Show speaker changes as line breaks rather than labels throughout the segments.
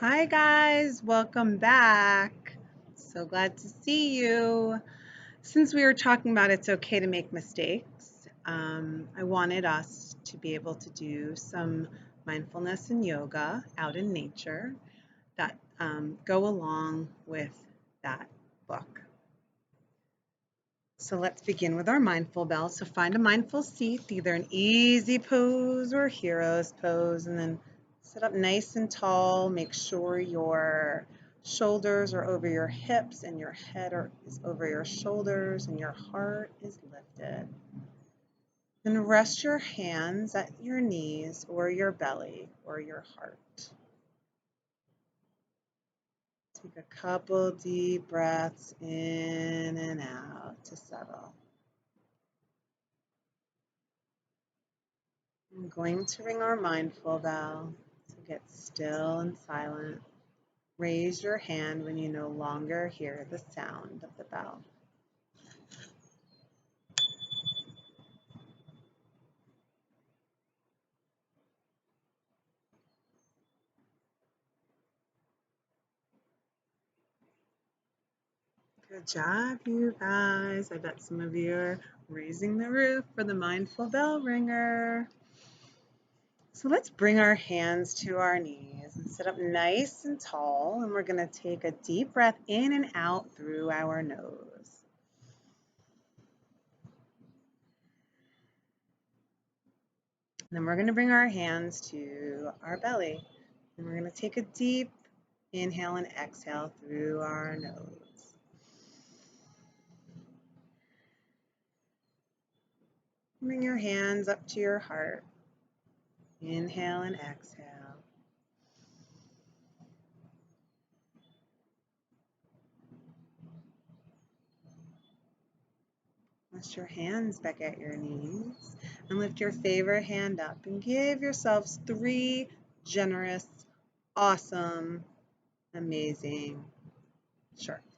Hi guys, welcome back. So glad to see you. Since we were talking about it's okay to make mistakes, I wanted us to be able to do some mindfulness and yoga out in nature that go along with that book. So let's begin with our mindful bell. So find a mindful seat, either an easy pose or hero's pose, and then sit up nice and tall. Make sure your shoulders are over your hips and your head is over your shoulders and your heart is lifted. Then rest your hands at your knees or your belly or your heart. Take a couple deep breaths in and out to settle. I'm going to ring our mindful bell, so get still and silent. Raise your hand when you no longer hear the sound of the bell. Good job, you guys. I bet some of you are raising the roof for the mindful bell ringer. So let's bring our hands to our knees and sit up nice and tall. And we're going to take a deep breath in and out through our nose. Then we're going to bring our hands to our belly. And we're going to take a deep inhale and exhale through our nose. Bring your hands up to your heart. Inhale and exhale. Rest your hands back at your knees and lift your favorite hand up and give yourselves 3 generous, awesome, amazing shark fins.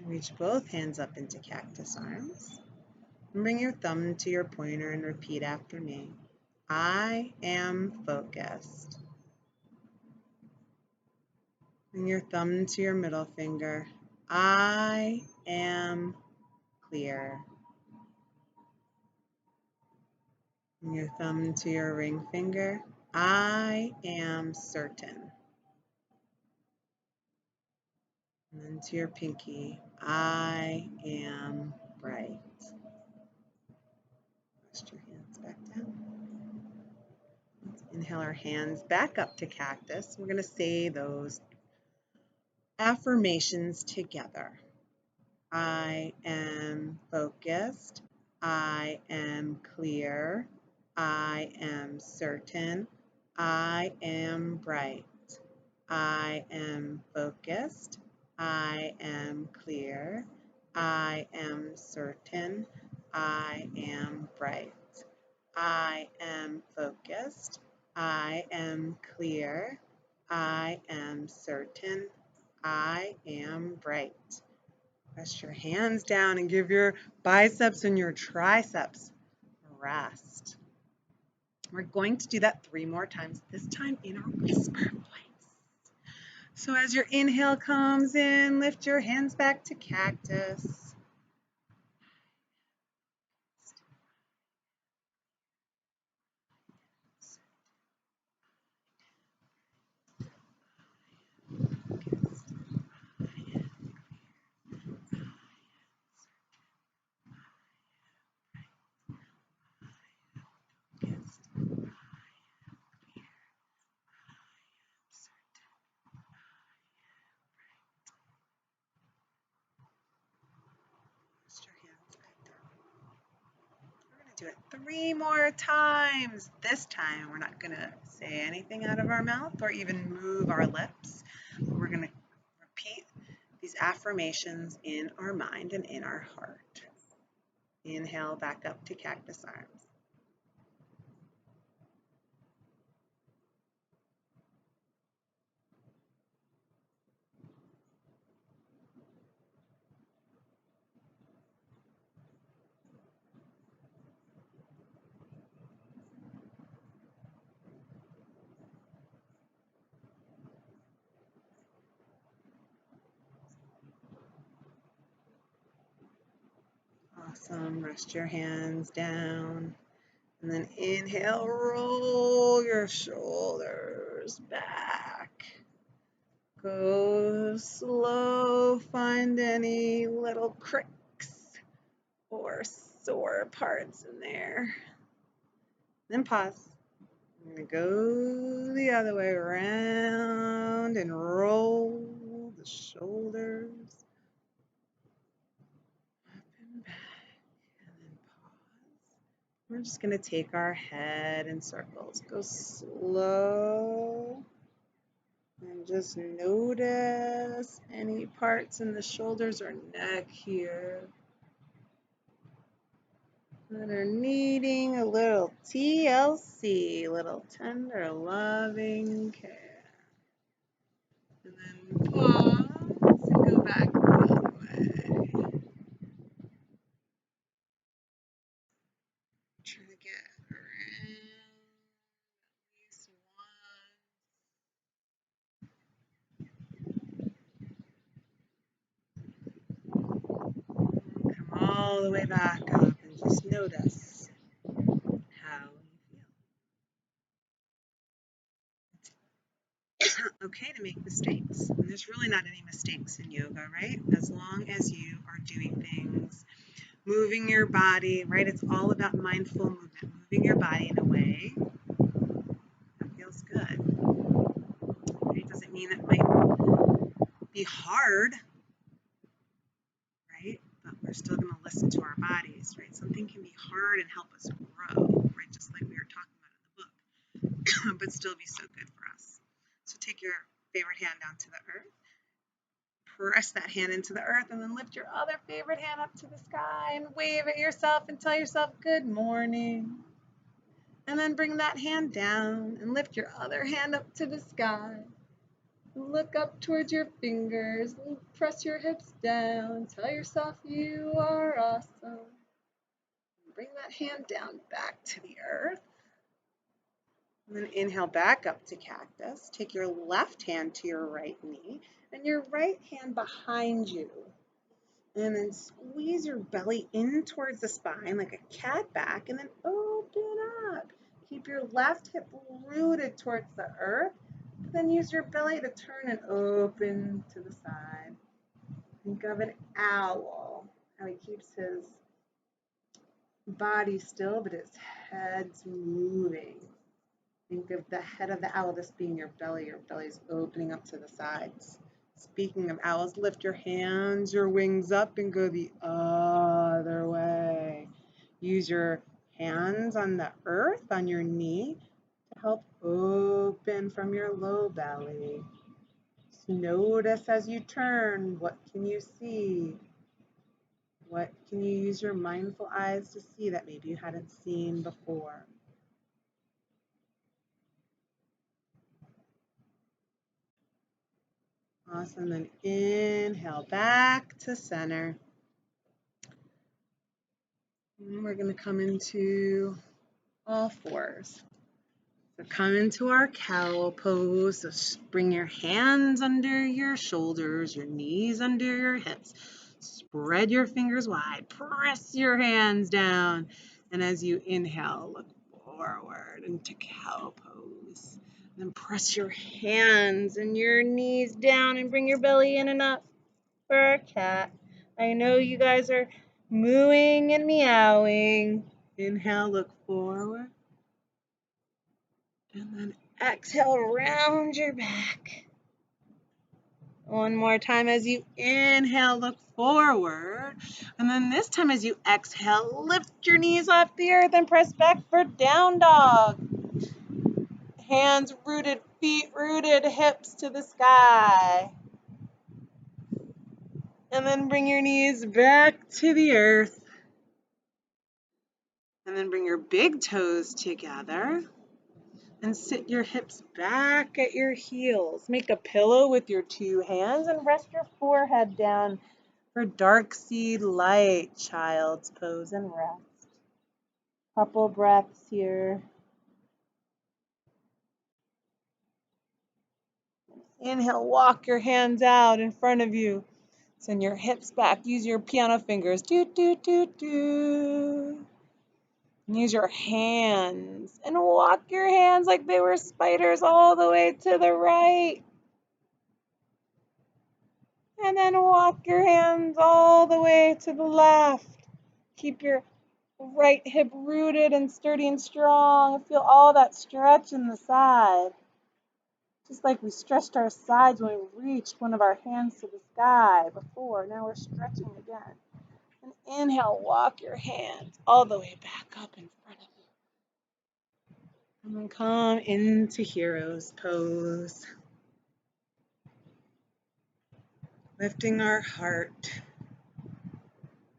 Reach both hands up into cactus arms. And bring your thumb to your pointer and repeat after me. I am focused. Bring your thumb to your middle finger. I am clear. Bring your thumb to your ring finger. I am certain. And then to your pinky. I am bright. Rest your hands back down. Let's inhale our hands back up to cactus. We're going to say those affirmations together. I am focused. I am clear. I am certain. I am bright. I am focused. I am clear. I am certain. I am bright. I am focused. I am clear. I am certain. I am bright. Rest your hands down and give your biceps and your triceps a rest. We're going to do that 3 more times, this time in our whisper voice. So as your inhale comes in, lift your hands back to cactus. Do it 3 more times. This time, we're not going to say anything out of our mouth or even move our lips. We're going to repeat these affirmations in our mind and in our heart. Inhale back up to cactus arms. Awesome. Rest your hands down. And then inhale, roll your shoulders back. Go slow, find any little cricks or sore parts in there. Then pause. I'm going to go the other way around and roll the shoulders up and back. And then pause. We're just going to take our head in circles. Go slow. And just notice any parts in the shoulders or neck here that are needing a little TLC, little tender loving care. And then pause and go back the other way. Try to get around at least once. Come all the way back up and just notice how you feel. Okay to make mistakes. And there's really not any mistakes in yoga, right? As long as you are doing things, moving your body, right? It's all about mindful movement, moving your body in a way that feels good. It doesn't mean it might be hard, right? But we're still going to listen to our bodies, right? Something can be hard and help us grow, right? Just like we were talking about in the book, but still be so good for us. So take your favorite hand down to the earth. Press that hand into the earth and then lift your other favorite hand up to the sky and wave at yourself and tell yourself good morning. And then bring that hand down and lift your other hand up to the sky. Look up towards your fingers and press your hips down. Tell yourself you are awesome. Bring that hand down back to the earth. And then inhale back up to cactus. Take your left hand to your right knee and your right hand behind you. And then squeeze your belly in towards the spine like a cat back and then open up. Keep your left hip rooted towards the earth. Then use your belly to turn and open to the side. Think of an owl, how he keeps his body still, but his head's moving. Think of the head of the owl just being your belly's opening up to the sides. Speaking of owls, lift your hands, your wings up, and go the other way. Use your hands on the earth, on your knee, to help open from your low belly. Just notice as you turn, what can you see? What can you use your mindful eyes to see that maybe you hadn't seen before? Awesome. Then inhale back to center. And we're going to come into all fours. So come into our cow pose. So bring your hands under your shoulders, your knees under your hips. Spread your fingers wide. Press your hands down. And as you inhale, look forward into cow pose. Then press your hands and your knees down and bring your belly in and up for a cat. I know you guys are mooing and meowing. Inhale, look forward. And then exhale, round your back. One more time as you inhale, look forward. And then this time as you exhale, lift your knees off the earth and press back for down dog. Hands rooted, feet rooted, hips to the sky. And then bring your knees back to the earth. And then bring your big toes together. And sit your hips back at your heels. Make a pillow with your two hands and rest your forehead down for dark seed light, child's pose, and rest. Couple breaths here. Inhale, walk your hands out in front of you.
Send your hips back. Use your piano fingers. Do, do, do, do. Use your hands and walk your hands like they were spiders all the way to the right. And then walk your hands all the way to the left. Keep your right hip rooted and sturdy and strong. Feel all that stretch in the side. Just like we stretched our sides when we reached one of our hands to the sky before. Now we're stretching again. And inhale, walk your hands all the way back up in front of you.
And then come into hero's pose. Lifting our heart.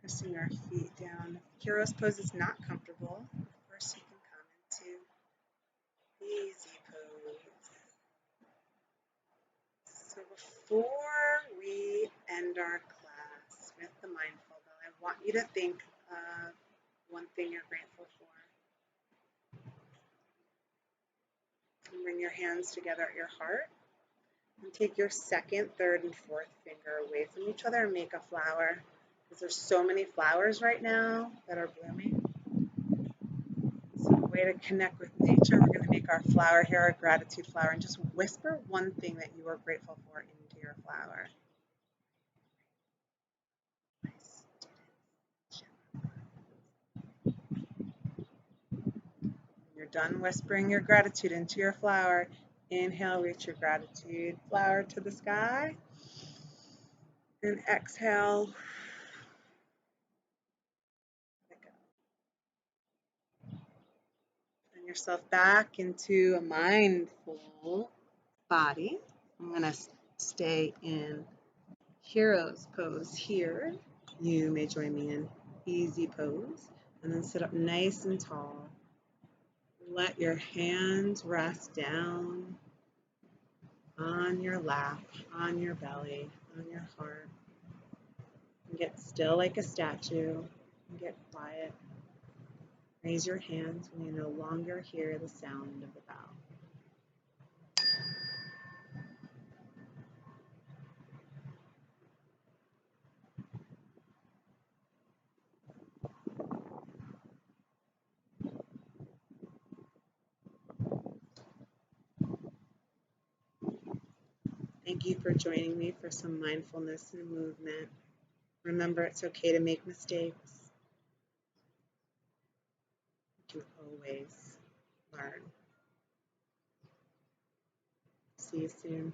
Pressing our feet down. If hero's pose is not comfortable, of course you can come into easy pose. So before we end our class with the mindful bell, I want you to think of one thing you're grateful for. And bring your hands together at your heart. And take your second, third, and fourth finger away from each other and make a flower. Because there's so many flowers right now that are blooming. So a way to connect with nature, we're going to make our flower here, our gratitude flower, and just whisper one thing that you are grateful for into your flower. When you're done whispering your gratitude into your flower, inhale, reach your gratitude flower to the sky. And exhale. Bring yourself back into a mindful body. I'm going to stay in hero's pose here. You may join me in easy pose and then sit up nice and tall. Let your hands rest down on your lap, on your belly, on your heart. And get still like a statue and get quiet. Raise your hands when you no longer hear the sound of the bell. Thank you for joining me for some mindfulness and movement. Remember, it's okay to make mistakes. You can always learn. See you soon.